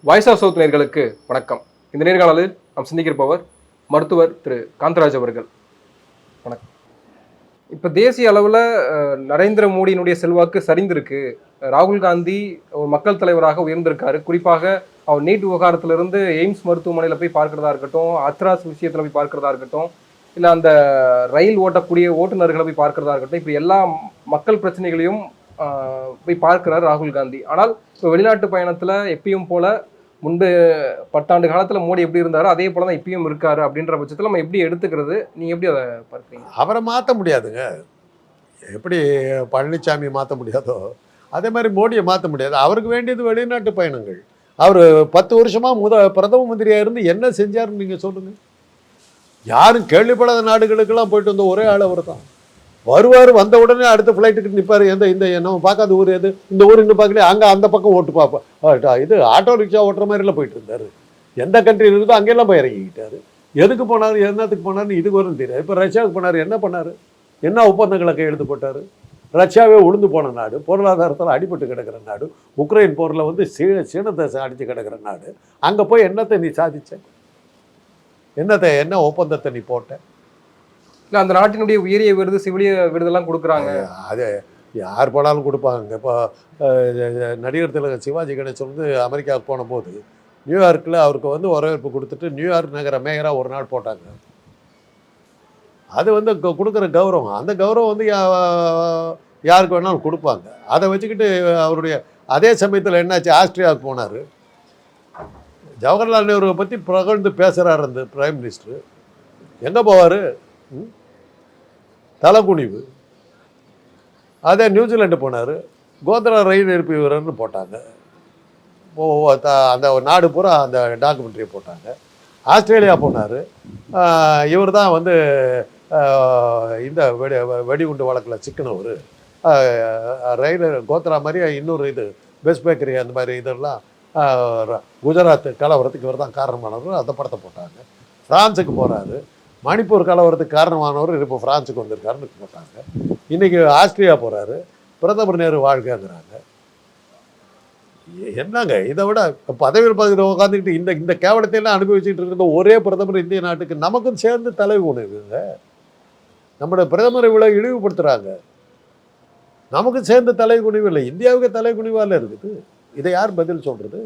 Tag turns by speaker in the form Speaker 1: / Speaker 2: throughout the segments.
Speaker 1: Voice of south நேயர்களுக்கு வணக்கம். இந்த நேர்காணலில் நாம் சிந்திக்கிருப்பவர் மருத்துவர் திரு காந்தராஜ் அவர்கள். வணக்கம். இப்போ தேசிய அளவில் நரேந்திர மோடியினுடைய செல்வாக்கு சரிந்திருக்கு. ராகுல் காந்தி ஒரு மக்கள் தலைவராக உயர்ந்திருக்காரு. குறிப்பாக அவர் நீட் விவகாரத்திலிருந்து எய்ம்ஸ் மருத்துவமனையில் போய் பார்க்கிறதா இருக்கட்டும், அத்ராஸ் விஷயத்தில் போய் பார்க்கிறதா இருக்கட்டும், இல்லை அந்த ரயில் ஓட்டக்கூடிய ஓட்டுநர்களை போய் பார்க்கிறதா இருக்கட்டும், இப்படி எல்லா மக்கள் பிரச்சனைகளையும் போய் பார்க்கிறார் ராகுல் காந்தி. ஆனால் இப்போ வெளிநாட்டு பயணத்தில் எப்பயும் போல முன்பு 10 ஆண்டு காலத்தில் மோடி எப்படி இருந்தாரோ அதே போல தான் இப்பயும் இருக்காரு. அப்படின்ற பட்சத்தில் நம்ம எப்படி எடுத்துக்கிறது, நீங்கள் எப்படி அதை பார்க்குறீங்க?
Speaker 2: அவரை மாற்ற முடியாதுங்க. எப்படி பழனிசாமி மாற்ற முடியாதோ அதே மாதிரி மோடியை மாற்ற முடியாது. அவருக்கு வேண்டியது வெளிநாட்டு பயணங்கள். அவர் 10 வருஷமாக பிரதம மந்திரியாக இருந்து என்ன செஞ்சாருன்னு நீங்கள் சொல்லுங்கள். யாரும் கேள்விப்படாத நாடுகளுக்கெல்லாம் போயிட்டு வந்த ஒரே ஆள் அவர் தான். வருவார், வந்த உடனே அடுத்த ஃப்ளைட்டுக்கு நிற்பார். இந்த நம்ம பார்க்காத ஊர் எது, இந்த ஊர் இன்னும் பார்க்கல, அங்கே அந்த பக்கம் ஓட்டு பார்ப்போம். இது ஆட்டோ ரிக்ஷா ஓட்டுற மாதிரிலாம் போயிட்டு இருந்தார். எந்த கண்ட்ரி இருக்குதோ அங்கெல்லாம் போய் இறங்கிக்கிட்டார். எதுக்கு போனார், என்னத்துக்கு போனார்னு இதுக்கு வரும் தெரியாது. இப்போ ரஷ்யாவுக்கு போனார், என்ன பண்ணார், என்ன ஒப்பந்தங்களை கையெழுத்து போட்டார்? ரஷ்யாவே உளுந்து போன நாடு, பொருளாதாரத்தில் அடிபட்டு கிடக்கிற நாடு, உக்ரைன் போரில் வந்து சீனத்தை அடித்து கிடக்கிற நாடு. அங்கே போய் என்னத்தை நீ சாதிச்ச, என்ன ஒப்பந்தத்தை நீ போட்ட?
Speaker 1: இல்லை, அந்த நாட்டினுடைய உயரிய விருது, சிவிலிய விருதெல்லாம் கொடுக்குறாங்க.
Speaker 2: அது யார் போனாலும் கொடுப்பாங்க. இப்போ நடிகர் திலகம் சிவாஜி கணேசன் வந்து அமெரிக்காவுக்கு போன போது நியூயார்க்கில் அவருக்கு வந்து வரவேற்பு கொடுத்துட்டு நியூயார்க் நகர மேயராக ஒரு நாள் போட்டாங்க. அது வந்து கொடுக்குற கௌரவம். அந்த கௌரவம் வந்து யாருக்கு வேணாலும் கொடுப்பாங்க. அதை வச்சுக்கிட்டு அவருடைய அதே சமயத்தில் என்னாச்சு, ஆஸ்திரியாவுக்கு போனார். ஜவஹர்லால் நேருவை பற்றி புகழ்ந்து பேசுகிறார் அந்த பிரைம் மினிஸ்டர். எங்கே போவார், தலைக்குனிவு. அதே நியூசிலாண்டு போனார், கோத்ரா ரயில் நிரப்பி வீரர்னு போட்டாங்க. அந்த நாடு பூரா அந்த டாக்குமெண்ட்ரியை போட்டாங்க. ஆஸ்திரேலியா போனார், இவர் தான் வந்து இந்த வெடிகுண்டு வழக்கில் சிக்கினவர். ரயில் கோத்ரா மாதிரி இன்னொரு இது பெஸ்ட் பேக்கரி அந்த மாதிரி இதெல்லாம் குஜராத் கலவரத்துக்கு இவர் தான் காரணமானவர். அந்த படத்தை போட்டாங்க. ஃப்ரான்ஸுக்கு போகிறாரு, மணிப்பூர் கலவரத்துக்கு காரணமானவர் இப்போ ஃப்ரான்ஸுக்கு வந்திருக்காருன்னு போட்டாங்க. இன்றைக்கி ஆஸ்திரியா போகிறாரு, பிரதமர் நேரு வாழ்க்கைங்கிறாங்க. என்னங்க இதை விட பதவியில் உட்காந்துக்கிட்டு இந்த கேவலத்தையெல்லாம் அனுபவிச்சுட்டு இருக்கிற ஒரே பிரதமர் இந்திய நாட்டுக்கு. நமக்கும் சேர்ந்து தலைவு உணவுங்க. நம்முடைய பிரதமரை இவ்வளோ இழிவுபடுத்துகிறாங்க. நமக்கு சேர்ந்து தலை குனிவு இல்லை, இந்தியாவுக்கு தலை குனிவால் இருக்குது. இதை யார் பதில் சொல்கிறது?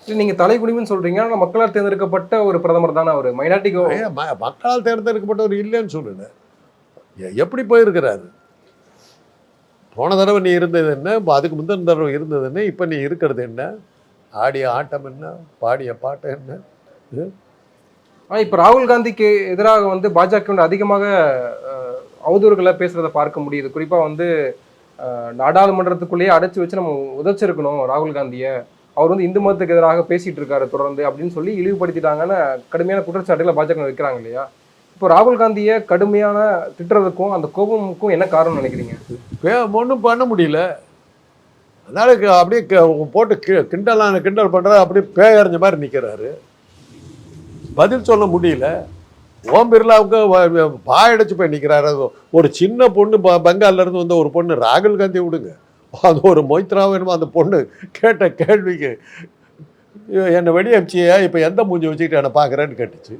Speaker 1: நீங்க தலைக்குடிமைன்னு சொல்றீங்க, ஆனால் மக்களால் தேர்ந்தெடுக்கப்பட்ட ஒரு பிரதமர் தானே அவர். மைனாரிட்டிக்கு
Speaker 2: மக்களால் தேர்ந்தெடுக்கப்பட்டவர் இல்லைன்னு சொல்லுங்க. எப்படி போயிருக்கிறாரு? போன தடவை நீ இருந்தது என்ன, அதுக்கு முந்தின தடவை இருந்தது என்ன, இப்போ நீ இருக்கிறது என்ன, ஆடிய ஆட்டம் என்ன, பாடிய பாட்டம் என்ன?
Speaker 1: இப்போ ராகுல் காந்திக்கு எதிராக வந்து பாஜக அதிகமாக அவதூறுகளை பேசுறதை பார்க்க முடியுது. குறிப்பாக வந்து நாடாளுமன்றத்துக்குள்ளேயே அடைச்சி வச்சு நம்ம உதச்சிருக்கணும் ராகுல் காந்தியை, அவர் வந்து இந்து மதத்துக்கு எதிராக பேசிட்டு இருக்காரு தொடர்ந்து அப்படின்னு சொல்லி இழிவுபடுத்திட்டாங்கன்னு கடுமையான குற்றச்சாட்டுகளை பாஜக வைக்கிறாங்க இல்லையா? இப்போ ராகுல் காந்தியை கடுமையான திட்டுறதுக்கும் அந்த கோபமுக்கும் என்ன காரணம் நினைக்கிறீங்க?
Speaker 2: ஒன்றும் பண்ண முடியல, அதனால அப்படியே போட்டு கிண்டல் பண்ணுறாரு. அப்படியே பேயறிஞ்ச மாதிரி நிற்கிறாரு, பதில் சொல்ல முடியல. ஓம் பிர்லாவுக்கு பாயடைச்சு போய் நிற்கிறாரு. ஒரு சின்ன பொண்ணு பெங்காலிலேருந்து வந்த ஒரு பொண்ணு, ராகுல் காந்தி விடுங்க, அது ஒரு மொய்த்ரா வேணுமோ, அந்த பொண்ணு கேட்ட கேள்விக்கு என்னை வெடி அமிச்சியா, இப்போ எந்த மூஞ்சி வச்சுக்கிட்டு என்னை பார்க்குறேன்னு கேட்டுச்சு.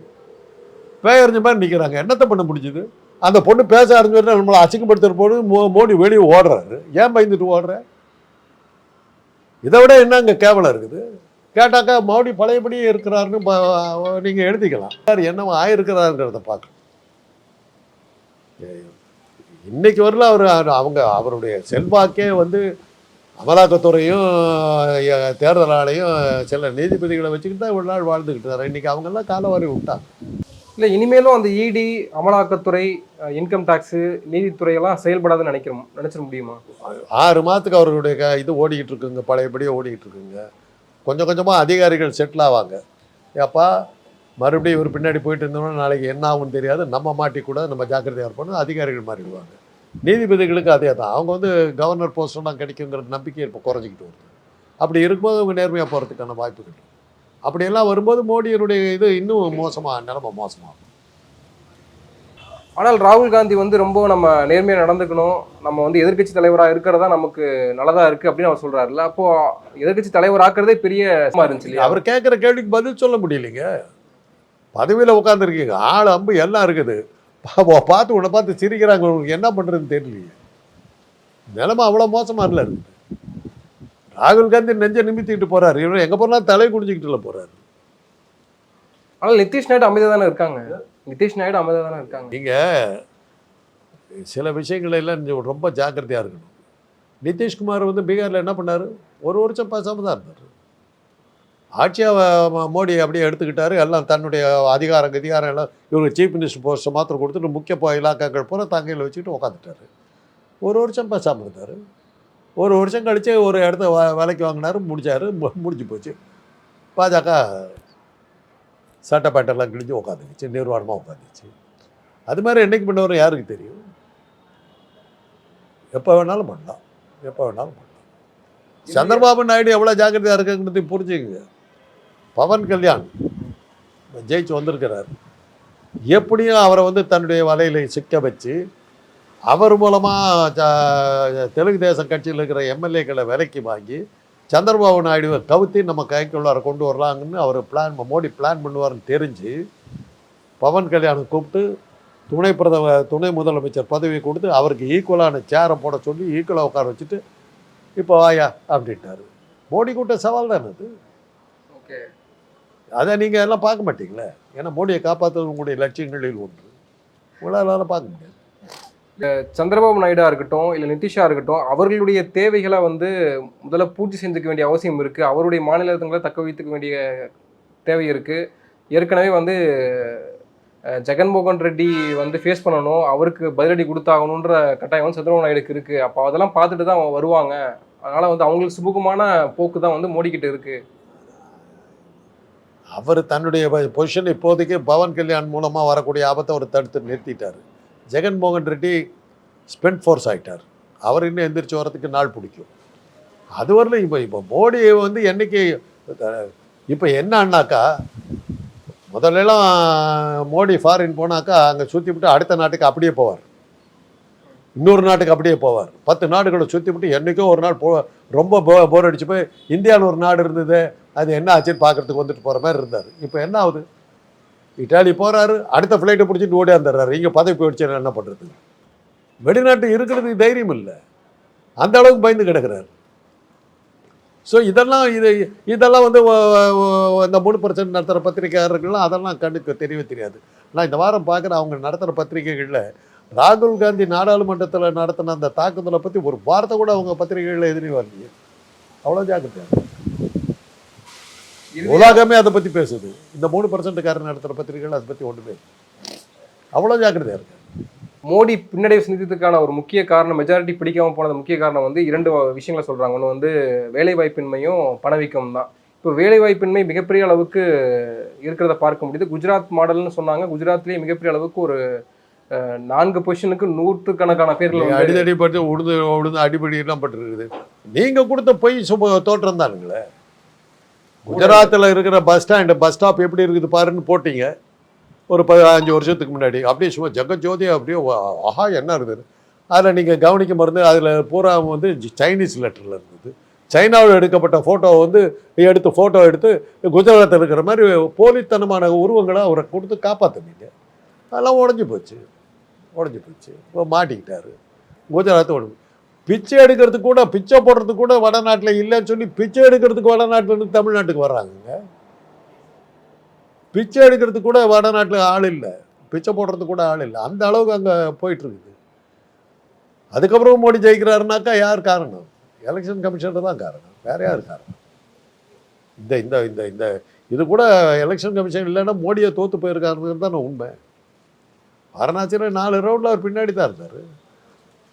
Speaker 2: பேயறிஞ்ச மாதிரி நிற்கிறாங்க. என்னத்தை பண்ண முடிஞ்சுது? அந்த பொண்ணு பேச ஆரம்பிச்சு நம்மளை அசிங்கப்படுத்துகிற பொண்ணு மோடி வெளியே ஓடுறாரு. ஏன் பயந்துட்டு ஓடுற? இதை விட என்ன அங்கே கேவலம் இருக்குது? கேட்டாக்கா மோடி பழையபடியே இருக்கிறாருன்னு நீங்கள் எழுதிக்கலாம். என்னவோ ஆயிருக்கிறாருங்கிறத பார்க்கணும். இன்னைக்கு வரல அவருடைய செல்வாக்கே வந்து அமலாக்கத்துறையும் தேர்தல் ஆணையம் சில நீதிபதிகளை வச்சுக்கிட்டு தான் இவ்வளோ நாள் வாழ்ந்துக்கிட்டு இருக்காரு. இன்றைக்கி அவங்கெல்லாம் காலவாரி விட்டாங்க.
Speaker 1: இல்லை, இனிமேலும் அந்த இடி, அமலாக்கத்துறை, இன்கம் டேக்ஸு, நீதித்துறையெல்லாம் செயல்படாதுன்னு நினச்சிட முடியுமா?
Speaker 2: 6 மாதத்துக்கு அவர்களுடைய இது ஓடிக்கிட்டு இருக்குங்க, பழையபடியே ஓடிக்கிட்டு இருக்குங்க. கொஞ்சம் கொஞ்சமாக அதிகாரிகள் செட்டில் ஆவாங்க. ஏப்பா மறுபடியும் இவர் பின்னாடி போயிட்டு இருந்தோம்னா நாளைக்கு என்ன ஆகும்னு தெரியாது, நம்ம மாட்டிக்கூட நம்ம ஜாக்கிரதையாக இருப்போம். அதிகாரிகள் மாறிடுவாங்க. நீதிபதிகளுக்கு அதே தான். அவங்க வந்து கவர்னர் போஸ்டெல்லாம் கிடைக்குங்கிற நம்பிக்கை இப்போ குறைஞ்சிக்கிட்டு வருது. அப்படி இருக்கும்போது அவங்க நேர்மையாக போகிறதுக்கான வாய்ப்புகள். அப்படியெல்லாம் வரும்போது மோடியினுடைய இது இன்னும் நிலைமை மோசமாகும்.
Speaker 1: ஆனால் ராகுல் காந்தி வந்து ரொம்ப நம்ம நேர்மையாக நடந்துக்கணும், நம்ம வந்து எதிர்க்கட்சி தலைவராக இருக்கிறதா நமக்கு நல்லதா இருக்கு அப்படின்னு அவர் சொல்றாருல்ல. அப்போ எதிர்க்கட்சி தலைவர் ஆக்குறதே பெரிய இருந்துச்சு இல்லையா?
Speaker 2: அவர் கேட்குற கேள்விக்கு பதில் சொல்ல முடியலைங்க. பதவியில் உட்காந்துருக்கீங்க, ஆள் அம்பு எல்லாம் இருக்குது, பார்த்து உன்னை பார்த்து சிரிக்கிறாங்க, உங்களுக்கு என்ன பண்ணுறதுன்னு தெரியலையே. நிலைமை அவ்வளோ மோசமாக இல்லை இருக்குது. ராகுல் காந்தி நெஞ்சை நிமித்திக்கிட்டு போறாரு, இவர் எங்கே போனாலும் தலை குடிஞ்சிக்கிட்டுல போறாரு.
Speaker 1: ஆனால் நிதிஷ் நாயுடு அமைதியாக தானே இருக்காங்க. நிதிஷ் நாயுடு அமைதியாக தானே இருக்காங்க.
Speaker 2: நீங்கள் சில விஷயங்கள் எல்லாம் ரொம்ப ஜாக்கிரதையாக இருக்கணும். நிதிஷ்குமார் வந்து பீகாரில் என்ன பண்ணார், ஒரு வருஷம் பேசாமல் தான் இருந்தார். ஆட்சியாக மோடி அப்படியே எடுத்துக்கிட்டாரு, எல்லாம் தன்னுடைய அதிகாரம் எல்லாம் இவங்க சீஃப் மினிஸ்டர் போஸ்ட்டை மாத்திரம் கொடுத்துட்டு முக்கிய இலாக்காக்கள் பூரா தங்கையில் வச்சுக்கிட்டு உட்காந்துட்டாரு. ஒரு வருஷம் பேசாமல் இருந்தார். ஒரு வருஷம் கழித்து ஒரு இடத்த விலைக்கு வாங்கினார், முடிஞ்சு போச்சு. பாஜக சட்டப்பேட்டெல்லாம் கிழிஞ்சு உட்காந்துக்குச்சு, நிர்வாணமாக உட்காந்துச்சு. அது மாதிரி என்றைக்கு பண்ணவர் யாருக்கு தெரியும்? எப்போ வேணாலும் பண்ணலாம், எப்போ வேணாலும் பண்ணலாம். சந்திரபாபு நாயுடு எவ்வளோ ஜாக்கிரதையாக இருக்குங்கிறது புரிஞ்சுக்குங்க. பவன் கல்யாண் ஜெயிச்சு வந்திருக்கிறார், எப்படியும் அவரை வந்து தன்னுடைய வலையில் சிக்க வச்சு அவர் மூலமாக தெலுங்கு தேசம் கட்சியில் இருக்கிற எம்எல்ஏக்களை விலைக்கு வாங்கி சந்திரபாபு நாயுடுவை கவுத்தி நம்ம கைக்குள்ளார கொண்டு வரலாங்கன்னு அவர் மோடி பிளான் பண்ணுவார்னு தெரிஞ்சு பவன் கல்யாணம் கூப்பிட்டு துணை முதலமைச்சர் பதவி கொடுத்து அவருக்கு ஈக்குவலான சேரை போட சொல்லி ஈக்குவலாக உட்கார வச்சுட்டு இப்போ வாயா அப்படின்ட்டாரு. மோடி கூட்ட சவால் தானே அது.
Speaker 1: ஓகே,
Speaker 2: அதை நீங்கள் எல்லாம் பார்க்க மாட்டீங்களே, ஏன்னா மோடியை காப்பாற்றுறது உங்களுடைய லட்சியங்களில் ஒன்று, உங்களால் பார்க்க முடியாது.
Speaker 1: சந்திரபாபு நாயுடா இருக்கட்டும் இல்லை நிதிஷா இருக்கட்டும், அவர்களுடைய தேவைகளை வந்து முதல்ல பூர்த்தி செஞ்சுக்க வேண்டிய அவசியம் இருக்குது. அவருடைய மாநிலங்களை தக்க வைத்துக்க வேண்டிய தேவை இருக்குது. ஏற்கனவே வந்து ஜெகன்மோகன் ரெட்டி வந்து ஃபேஸ் பண்ணணும், அவருக்கு பதிலடி கொடுத்தாகணுன்ற கட்டாயம் வந்து சந்திரபாபு நாயுடுக்கு இருக்குது. அப்போ அதெல்லாம் பார்த்துட்டு தான் அவங்க வருவாங்க. அதனால் வந்து அவங்களுக்கு சுமூகமான போக்கு தான் வந்து மோடி கிட்ட இருக்குது.
Speaker 2: அவர் தன்னுடைய பொசிஷன் இப்போதைக்கு பவன் கல்யாண் மூலமாக வரக்கூடிய ஆபத்தை அவர் தடுத்து நிறுத்திட்டார். ஜெகன்மோகன் ரெட்டி ஸ்பெண்ட் ஃபோர்ஸ் ஆகிட்டார், அவர் இன்னும் எந்திரிச்சு வரதுக்கு நாள் பிடிக்கும். அது வரல. இப்போ மோடி வந்து என்றைக்கு இப்போ என்னன்னாக்கா, முதல்லலாம் மோடி ஃபாரின் போனாக்கா அங்கே சுற்றி விட்டு அடுத்த நாட்டுக்கு அப்படியே போவார், இன்னொரு நாட்டுக்கு அப்படியே போவார். 10 நாடுகளை சுற்றி விட்டு என்றைக்கோ ஒரு நாள் ரொம்ப போர் அடிச்சு போய் இந்தியாவில் ஒரு நாடு இருந்தது, அது என்ன ஆச்சுன்னு பார்க்குறதுக்கு வந்துட்டு போகிற மாதிரி இருந்தார். இப்போ என்ன ஆகுது, இட்டாலி போகிறாரு, அடுத்த ஃப்ளைட்டை பிடிச்சிட்டு ஓடி வந்துடுறாரு. இங்கே பதவி போயிடுச்சு, என்ன பண்ணுறது? வெளிநாட்டு இருக்கிறதுக்கு தைரியம் இல்லை, அந்த அளவுக்கு பயந்து கிடக்கிறார். ஸோ இதெல்லாம் வந்து இந்த 3% நடத்துகிற பத்திரிகையாளர்கள்லாம் அதெல்லாம் கண்ணுக்கு தெரியவே தெரியாது. நான் இந்த வாரம் பார்க்குறேன், அவங்க நடத்துகிற பத்திரிகைகளில் ராகுல் காந்தி நாடாளுமன்றத்தில் நடத்தின அந்த தாக்குதலை பற்றி ஒரு வார்த்தை கூட அவங்க பத்திரிகைகளில் எதிரி வரலையே. அவ்வளோ ஜாக்கிரதையாக உலகமே அதை பற்றி பேசுது. இந்த 3%காரர் நடத்துகிற பத்திரிகைகள் அதை பற்றி ஒன்றுமே அவ்வளோ ஜாக்கிரதையாக இருக்கு.
Speaker 1: மோடி பின்னடைவு சிந்தித்ததுக்கான ஒரு முக்கிய காரணம், மெஜாரிட்டி பிடிக்காமல் போனது முக்கிய காரணம் வந்து 2 விஷயங்களை சொல்கிறாங்க. ஒன்று வந்து வேலைவாய்ப்பின்மையும் பணவீக்கம் தான். இப்போ வேலைவாய்ப்பின்மை மிகப்பெரிய அளவுக்கு இருக்கிறத பார்க்க முடியுது. குஜராத் மாடல்னு சொன்னாங்க, குஜராத்லேயே மிகப்பெரிய அளவுக்கு ஒரு 4 பொசிஷனுக்கு 100கணக்கான பேர்கள்
Speaker 2: அடிதடி பட்டு உழுந்து அடிப்படையெல்லாம் பட்டுருக்குது. நீங்கள் கொடுத்த பொய் தோற்றம் தானுங்களே. குஜராத்தில் இருக்கிற பஸ் ஸ்டாப் எப்படி இருக்குது பாருன்னு போட்டிங்க ஒரு 15 வருஷத்துக்கு முன்னாடி. அப்படியே சும்மா ஜெகஜோதி அப்படியே ஆஹா என்ன இருக்குது. அதில் நீங்கள் கவனிக்க மருந்து அதில் பூரா வந்து சைனீஸ் லெட்டரில் இருந்தது. சைனாவில் எடுக்கப்பட்ட ஃபோட்டோவை வந்து ஃபோட்டோ எடுத்து குஜராத்தில் இருக்கிற மாதிரி போலித்தனமான உருவங்களை அவரை கொடுத்து காப்பாற்றினீங்க. அதெல்லாம் உடஞ்சி போச்சு. இப்போ மாட்டிக்கிட்டாரு. குஜராத்தை உடம்பு பிச்சை எடுக்கிறதுக்கு கூட, பிச்சை போடுறதுக்கு கூட வடநாட்டில் இல்லைன்னு சொல்லி பிச்சை எடுக்கிறதுக்கு வடநாட்டிலேருந்து தமிழ்நாட்டுக்கு வர்றாங்க. பிச்சை எடுக்கிறதுக்கு கூட வடநாட்டில் ஆள் இல்லை, பிச்சை போடுறதுக்கு கூட ஆள் இல்லை. அந்த அளவுக்கு அங்கே போயிட்டுருக்குது. அதுக்கப்புறம் மோடி ஜெயிக்கிறாருனாக்கா யார் காரணம்? எலெக்ஷன் கமிஷனர் தான் காரணம், வேறு யார் காரணம்? இந்த இந்த இந்த இந்த இது கூட எலெக்ஷன் கமிஷன் இல்லைன்னா மோடியை தோற்று போயிருக்காருங்கிறது தான் உண்மை. வாரணாசியில் 4 ரவுண்டில் அவர் பின்னாடி தான் இருந்தார்.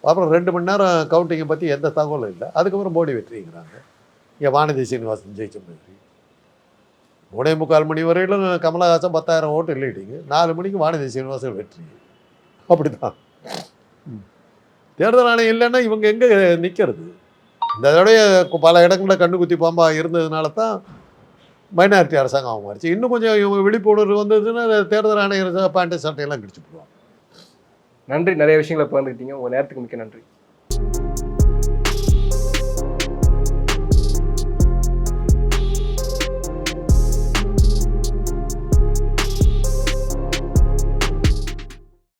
Speaker 2: அப்புறம் 2 மணி நேரம் கவுண்டிங்கை பற்றி எந்த தகவலும் இல்லை. அதுக்கப்புறம் மோடி வெற்றிங்கிறாங்க. இங்கே வானதி சீனிவாசன் ஜெயிச்ச மாதிரி 3:45 மணி வரையிலும் கமலஹாசன் 10,000 ஓட்டு இல்லைட்டிங்க. 4 மணிக்கு வானதி சீனிவாசன் வெற்றி. அப்படி தான் தேர்தல் ஆணையம் இல்லைன்னா இவங்க எங்கே நிற்கிறது? இந்த தடவை பல இடங்களில் கண்ணு குத்தி பாம்பா இருந்ததுனால தான் மைனாரிட்டி அரசாங்கம் மாறிச்சு. இன்னும் கொஞ்சம் இவங்க விழிப்புணர்வு வந்ததுன்னா தேர்தல் ஆணையர் பேண்ட் சட்டையெல்லாம் கிடிச்சு போடுவாங்க.
Speaker 1: நன்றி, நிறைய விஷயங்களை பகிர்ந்துக்கிட்டீங்க. உங்க நேரத்துக்கு மிக்க நன்றி.